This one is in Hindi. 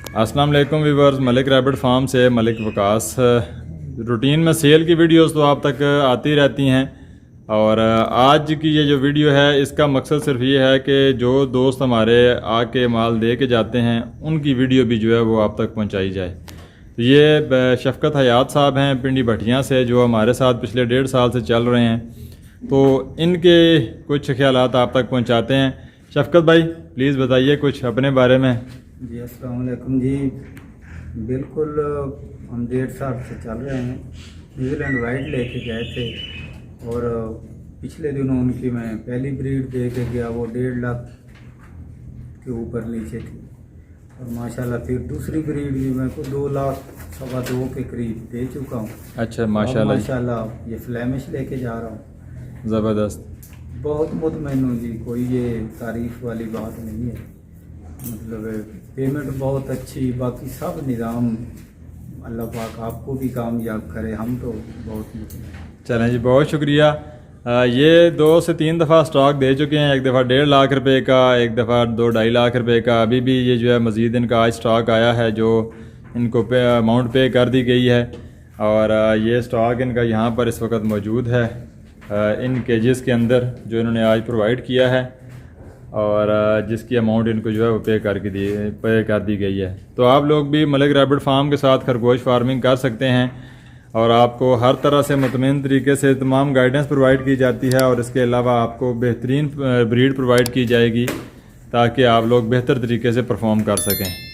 अस्सलाम वालेकुम व्यूअर्स, मलिक रैबिट फार्म से मलिक वकास। रूटीन में सेल की वीडियोस तो आप तक आती रहती हैं और आज की ये जो वीडियो है इसका मकसद सिर्फ ये है कि जो दोस्त हमारे आके माल दे के जाते हैं उनकी वीडियो भी जो है वो आप तक पहुंचाई जाए। तो ये शफ़कत हयात साहब हैं पिंडी भटियां से, जो हमारे साथ पिछले 1.5 साल से चल रहे हैं, तो इनके कुछ ख्यालात आप तक पहुँचाते हैं। शफ़कत भाई प्लीज़ बताइए कुछ अपने बारे में। जी अस्सलाम वालेकुम जी। बिल्कुल हम 1.5 साल से चल रहे हैं। न्यूजीलैंड वाइट लेके गए थे और पिछले दिनों उनकी मैं पहली ब्रीड दे के गया, वो 1.5 लाख के ऊपर नीचे थी और माशाल्लाह फिर दूसरी ब्रीड भी मैं को 2 लाख सवा 2 के करीब दे चुका हूँ। अच्छा माशाल्लाह माशाल्लाह ये फ्लैमिश लेके जा रहा हूँ। ज़बरदस्त, बहुत मुतमईन हूँ जी, कोई ये तारीफ वाली बात नहीं है। मतलब पेमेंट बहुत अच्छी, बाकी सब निज़ाम अल्लाह पाक आपको भी कामयाब करे, हम तो बहुत मुतमईन। चलें जी, बहुत शुक्रिया। ये 2 से 3 दफ़ा स्टॉक दे चुके हैं, एक दफ़ा 1.5 लाख रुपए का, एक दफ़ा 2-2.5 लाख रुपए का। अभी भी ये जो है मज़ीद इनका आज स्टॉक आया है जो इनको अमाउंट पे कर दी गई है और ये स्टॉक इनका यहाँ पर इस वक्त मौजूद है इन केजेस के अंदर जो इन्होंने आज प्रोवाइड किया है और जिसकी अमाउंट इनको जो है वो पे कर दी गई है। तो आप लोग भी मलिक रैबिट फार्म के साथ खरगोश फार्मिंग कर सकते हैं और आपको हर तरह से मुतमईन तरीके से तमाम गाइडेंस प्रोवाइड की जाती है और इसके अलावा आपको बेहतरीन ब्रीड प्रोवाइड की जाएगी ताकि आप लोग बेहतर तरीके से परफॉर्म कर सकें।